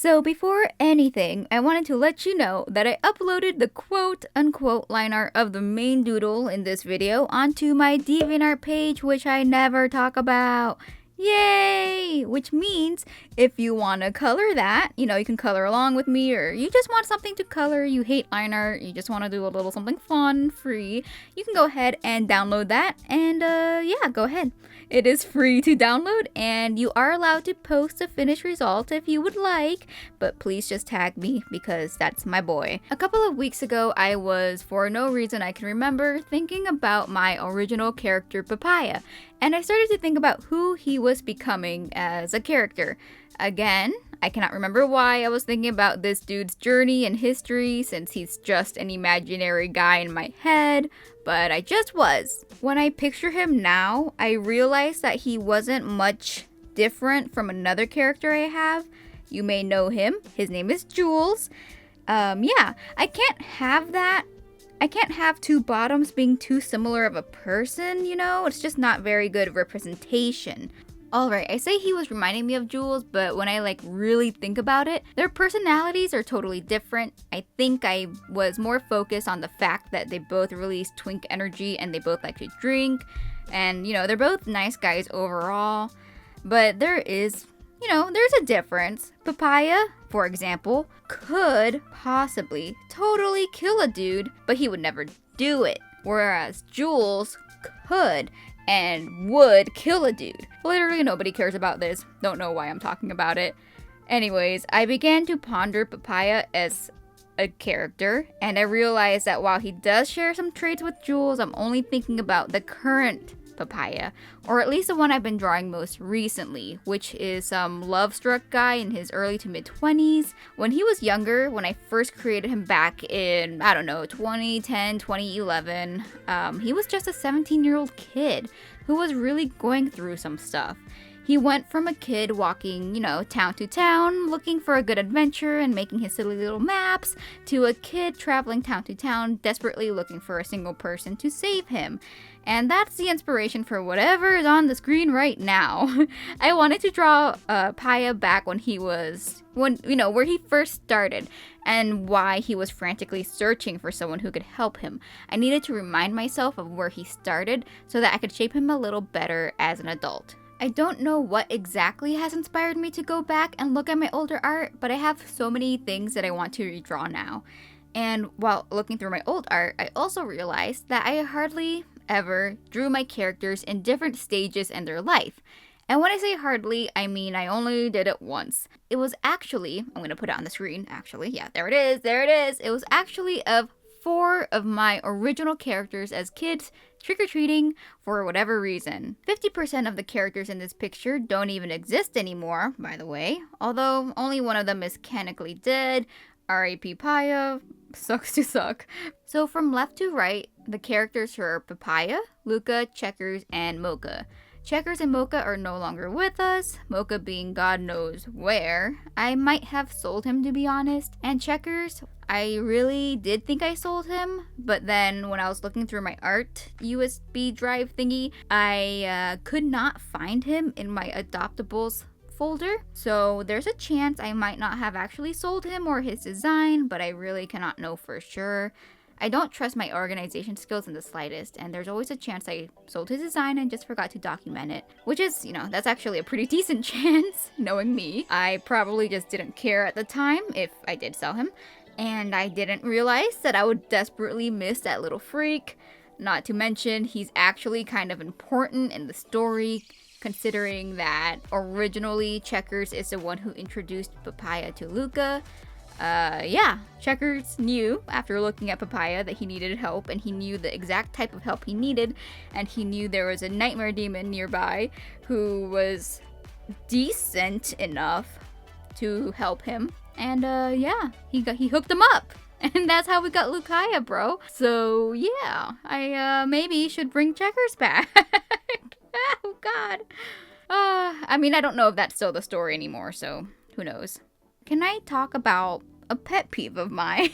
So before anything, I wanted to let you know that I uploaded the quote-unquote line art of the main doodle in this video onto my DeviantArt page, which I never talk about. Yay! Which means if you want to color that, you can color along with me, or you just want something to color, you hate line art, you just want to do a little something fun, free, you can go ahead and download that, and yeah, go ahead. It is free to download, and you are allowed to post a finished result if you would like, but please just tag me because that's my boy. A couple of weeks ago, I was, for no reason I can remember, thinking about my original character Papaya, and I started to think about who he was becoming as a character. Again, I cannot remember why I was thinking about this dude's journey and history, since he's just an imaginary guy in my head, but I just was. When I picture him now, I realize that he wasn't much different from another character I have. You may know him. His name is Jules. Yeah, I can't have that. I can't have two bottoms being too similar of a person, It's just not very good representation. Alright, I say he was reminding me of Jules, but when I really think about it, their personalities are totally different. I think I was more focused on the fact that they both release twink energy and they both like to drink. And, they're both nice guys overall. But there is, there's a difference. Papaya, for example, could possibly totally kill a dude, but he would never do it. Whereas Jules could and would kill a dude. Literally nobody cares about this. Don't know why I'm talking about it. Anyways, I began to ponder Papaya as a character, and I realized that while he does share some traits with Jules, I'm only thinking about the current Papaya, or at least the one I've been drawing most recently, which is some love-struck guy in his early to mid-20s. When he was younger, when I first created him back in, 2010, 2011, he was just a 17-year-old kid who was really going through some stuff. He went from a kid walking, town to town, looking for a good adventure and making his silly little maps, to a kid traveling town to town, desperately looking for a single person to save him. And that's the inspiration for whatever is on the screen right now. I wanted to draw Papaya back when he was, where he first started, and why he was frantically searching for someone who could help him. I needed to remind myself of where he started so that I could shape him a little better as an adult. I don't know what exactly has inspired me to go back and look at my older art, but I have so many things that I want to redraw now. And while looking through my old art, I also realized that I hardly ever drew my characters in different stages in their life. And when I say hardly, I mean I only did it once. It was actually, I'm going to put it on the screen, yeah, there it is. It was actually of 4 of my original characters as kids trick-or-treating for whatever reason. 50% of the characters in this picture don't even exist anymore, by the way, although only one of them is canonically dead. R.I.P. Papaya, sucks to suck. So from left to right, the characters are Papaya, Luca, Checkers, and Mocha. Checkers and Mocha are no longer with us, Mocha being God knows where. I might have sold him, to be honest. And Checkers, I really did think I sold him, but then when I was looking through my art USB drive thingy, I could not find him in my adoptables folder. So there's a chance I might not have actually sold him or his design, but I really cannot know for sure. I don't trust my organization skills in the slightest, and there's always a chance I sold his design and just forgot to document it. Which is, that's actually a pretty decent chance, knowing me. I probably just didn't care at the time if I did sell him, and I didn't realize that I would desperately miss that little freak. Not to mention, he's actually kind of important in the story, considering that originally Checkers is the one who introduced Papaya to Luca. Yeah, Checkers knew after looking at Papaya that he needed help, and he knew the exact type of help he needed, and he knew there was a nightmare demon nearby who was decent enough to help him, and yeah, he hooked him up, and that's how we got Lucaya, bro. So yeah, I maybe should bring Checkers back. Oh god. I mean, I don't know if that's still the story anymore, so who knows. Can I talk about a pet peeve of mine?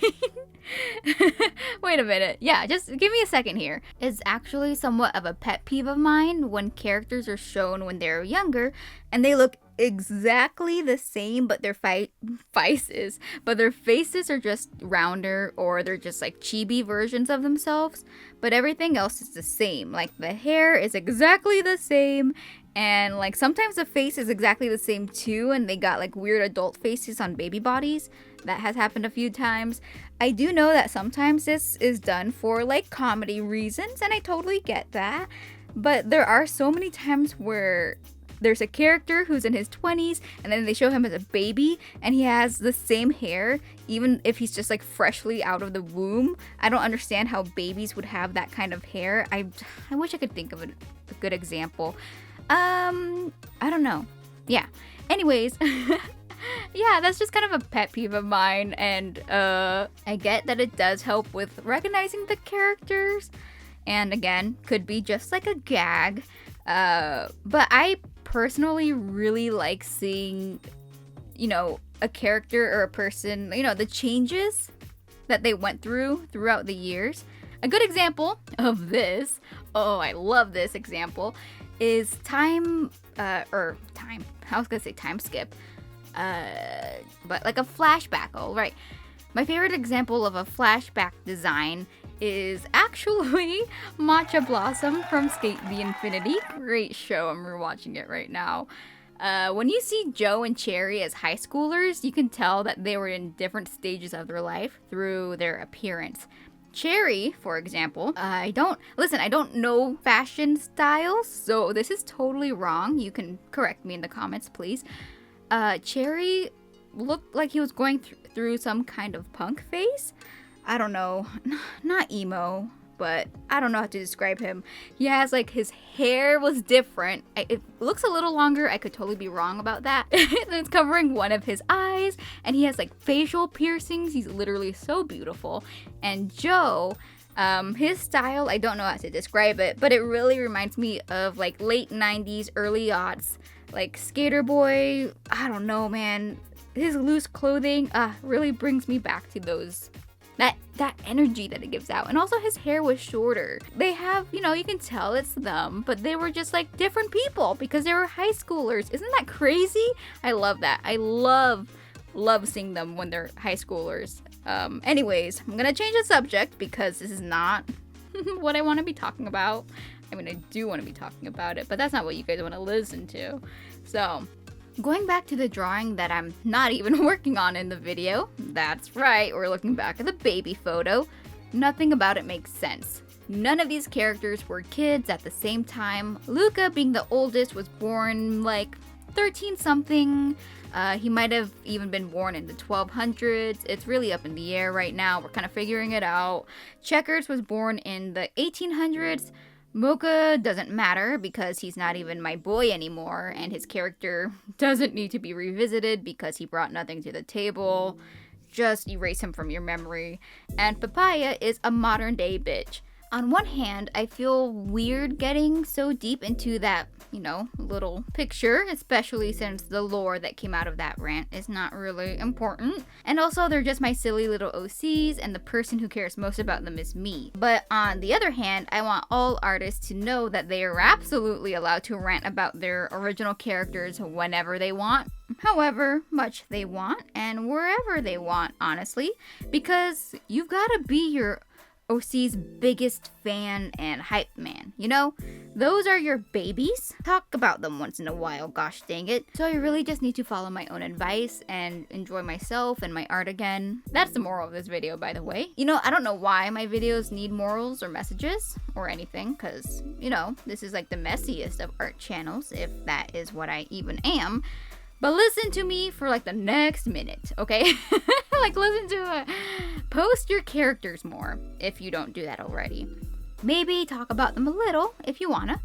Wait a minute. Yeah, just give me a second here. It's actually somewhat of a pet peeve of mine when characters are shown when they're younger and they look exactly the same, but their faces, are just rounder, or they're just like chibi versions of themselves. But everything else is the same. Like the hair is exactly the same, and like sometimes the face is exactly the same too, and they got like weird adult faces on baby bodies. That has happened a few times. I do know that sometimes this is done for like comedy reasons, and I totally get that. But there are so many times where there's a character who's in his 20s, and then they show him as a baby, and he has the same hair, even if he's just like freshly out of the womb. I don't understand how babies would have that kind of hair. I wish I could think of a good example. I don't know. Yeah. Anyways, yeah, that's just kind of a pet peeve of mine, and I get that it does help with recognizing the characters, and again, could be just like a gag. But I personally really like seeing, a character or a person, the changes that they went throughout the years. A good example of this, I love this example, is time skip. But like a flashback, right. My favorite example of a flashback design is actually Matcha Blossom from Skate the Infinity. Great show, I'm rewatching it right now. When you see Joe and Cherry as high schoolers, you can tell that they were in different stages of their life through their appearance. Cherry, for example, I don't know fashion styles, so this is totally wrong. You can correct me in the comments, please. Cherry looked like he was going through some kind of punk phase. I don't know, not emo, but I don't know how to describe him. He has like, his hair was different. It looks a little longer. I could totally be wrong about that. It's covering one of his eyes, and he has like facial piercings. He's literally so beautiful. And Joe, his style, I don't know how to describe it, but it really reminds me of like late 90s, early aughts, like skater boy. I don't know, man. His loose clothing really brings me back to those, that energy that it gives out. And also his hair was shorter. They have, you can tell it's them, but they were just like different people because they were high schoolers. Isn't that crazy? I love that. I love seeing them when they're high schoolers. Anyways, I'm gonna change the subject because this is not what I want to be talking about. I mean, I do want to be talking about it, but that's not what you guys want to listen to. So, going back to the drawing that I'm not even working on in the video. That's right, we're looking back at the baby photo. Nothing about it makes sense. None of these characters were kids at the same time. Luca, being the oldest, was born like 13 something. He might have even been born in the 1200s. It's really up in the air right now. We're kind of figuring it out. Checkers was born in the 1800s. Mocha doesn't matter because he's not even my boy anymore, and his character doesn't need to be revisited because he brought nothing to the table. Just erase him from your memory. And Papaya is a modern day bitch. On one hand, I feel weird getting so deep into that, little picture, especially since the lore that came out of that rant is not really important. And also, they're just my silly little OCs, and the person who cares most about them is me. But on the other hand, I want all artists to know that they are absolutely allowed to rant about their original characters whenever they want, however much they want, and wherever they want, honestly. Because you've got to be your OC's biggest fan and hype man, Those are your babies. Talk about them once in a while, gosh dang it. So I really just need to follow my own advice and enjoy myself and my art again. That's the moral of this video, by the way. I don't know why my videos need morals or messages or anything, because, this is like the messiest of art channels, if that is what I even am. But listen to me for like the next minute, okay? Listen to it. Post your characters more if you don't do that already. Maybe talk about them a little if you wanna.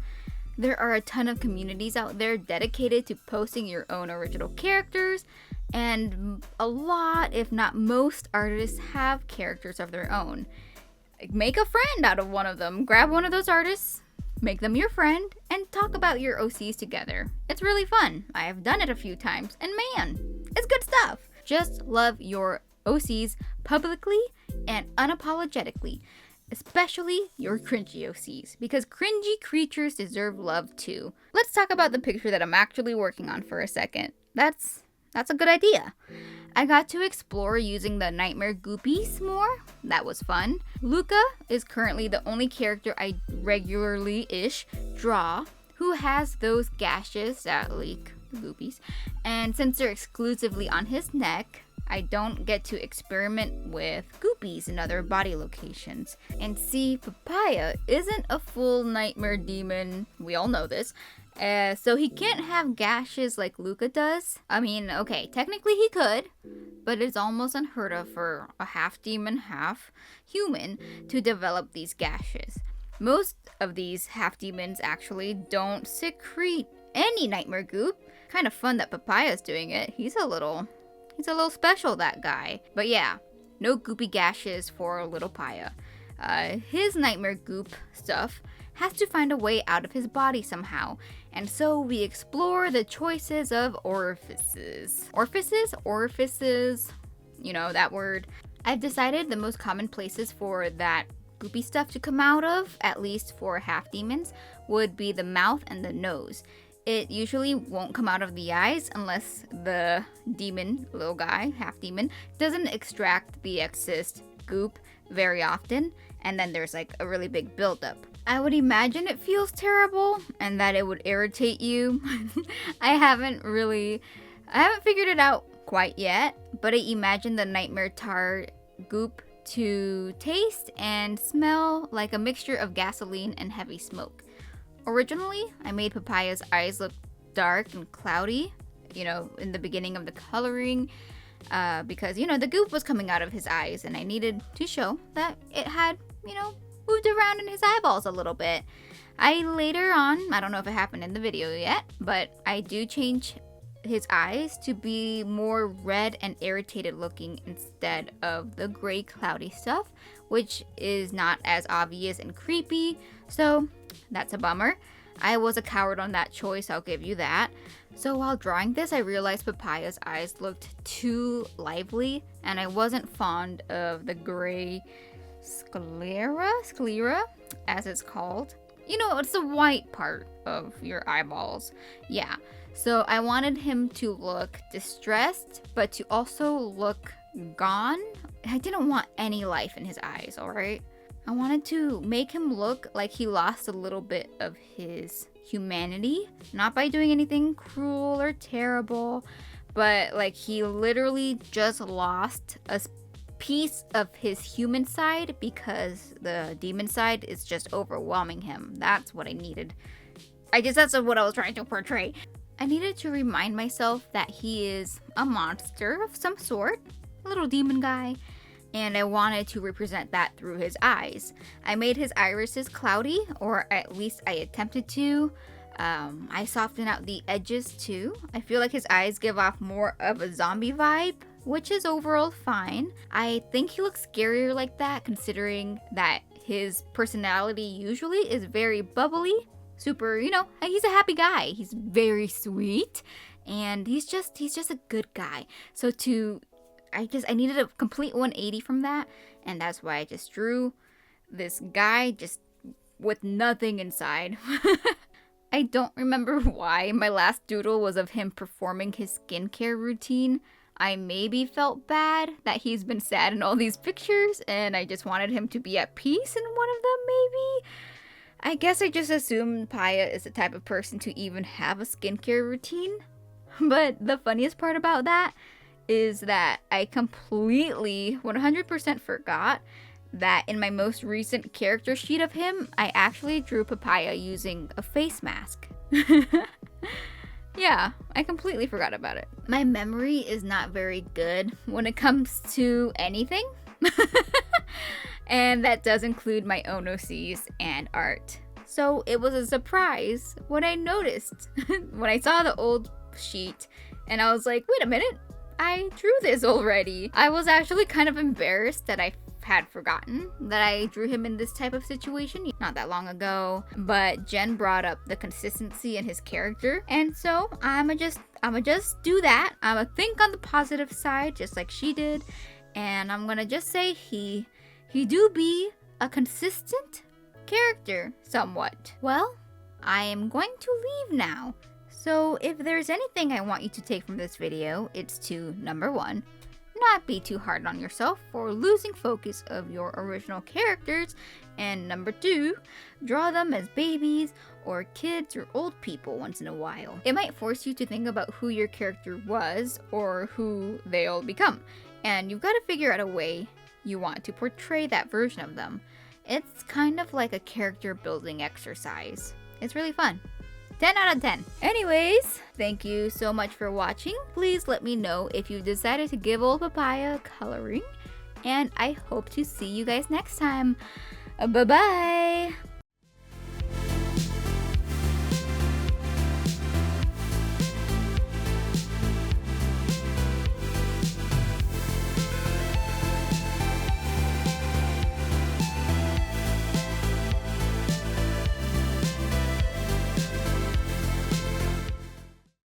There are a ton of communities out there dedicated to posting your own original characters, and a lot, if not most, artists have characters of their own. Make a friend out of one of them. Grab one of those artists, make them your friend, and talk about your OCs together. It's really fun. I have done it a few times, and man, it's good stuff. Just love your OCs publicly and unapologetically. especially your cringy OCs, because cringy creatures deserve love too. Let's talk about the picture that I'm actually working on for a second. That's a good idea. I got to explore using the Nightmare Goopies more. That was fun. Luca is currently the only character I regularly-ish draw who has those gashes that leak the goopies. And since they're exclusively on his neck, I don't get to experiment with goopies in other body locations. And see, Papaya isn't a full nightmare demon. We all know this. So he can't have gashes like Luca does. I mean, okay, technically he could, but it's almost unheard of for a half demon, half human to develop these gashes. Most of these half demons actually don't secrete any nightmare goop. Kind of fun that Papaya's doing it. He's a little special, that guy. But yeah, no goopy gashes for little Paya. His nightmare goop stuff has to find a way out of his body somehow. And so we explore the choices of orifices. Orifices, you know, that word. I've decided the most common places for that goopy stuff to come out of, at least for half demons, would be the mouth and the nose. It usually won't come out of the eyes unless the demon, little guy, half demon, doesn't extract the excess goop very often, and then there's like a really big buildup. I would imagine it feels terrible and that it would irritate you. I haven't figured it out quite yet, but I imagine the nightmare tar goop to taste and smell like a mixture of gasoline and heavy smoke. Originally, I made Papaya's eyes look dark and cloudy, you know, in the beginning of the coloring, because, you know, the goop was coming out of his eyes and I needed to show that it had, you know, moved around in his eyeballs a little bit. Later on, I don't know if it happened in the video yet, but I do change his eyes to be more red and irritated looking instead of the gray cloudy stuff, which is not as obvious and creepy, so that's a bummer. I was a coward on that choice, I'll give you that. So while drawing this, I realized Papaya's eyes looked too lively, and I wasn't fond of the gray sclera, as it's called. You know, it's the white part of your eyeballs. Yeah, so I wanted him to look distressed, but to also look gone. I didn't want any life in his eyes, alright? I wanted to make him look like he lost a little bit of his humanity, not by doing anything cruel or terrible, but like he literally just lost a piece of his human side because the demon side is just overwhelming him. That's what I needed. That's what I was trying to portray. I needed to remind myself that he is a monster of some sort, a little demon guy, and I wanted to represent that through his eyes. I made his irises cloudy, or at least I attempted to. I softened out the edges too. I feel like his eyes give off more of a zombie vibe, which is overall fine. I think he looks scarier like that, considering that his personality usually is very bubbly, super, you know, he's a happy guy. He's very sweet, and he's just a good guy. So I needed a complete 180 from that, and that's why I just drew this guy just with nothing inside. I don't remember why my last doodle was of him performing his skincare routine. I maybe felt bad that he's been sad in all these pictures, and I just wanted him to be at peace in one of them, maybe? I guess I just assumed Paya is the type of person to even have a skincare routine. But the funniest part about that is that I completely 100% forgot that in my most recent character sheet of him, I actually drew Papaya using a face mask. Yeah, I completely forgot about it. My memory is not very good when it comes to anything. And that does include my own OCs and art. So it was a surprise when I noticed, when I saw the old sheet, and I was like, wait a minute, I drew this already. I was actually kind of embarrassed that I had forgotten that I drew him in this type of situation not that long ago, but Jen brought up the consistency in his character, and so I'ma just do that. I'ma think on the positive side just like she did, and I'm gonna just say he do be a consistent character somewhat. Well, I am going to leave now. So if there's anything I want you to take from this video, it's to, number 1, not be too hard on yourself for losing focus of your original characters, and number 2, draw them as babies or kids or old people once in a while. It might force you to think about who your character was or who they'll become, and you've got to figure out a way you want to portray that version of them. It's kind of like a character building exercise. It's really fun. 10 out of 10. Anyways, thank you so much for watching. Please let me know if you decided to give old Papaya coloring. And I hope to see you guys next time. Bye-bye.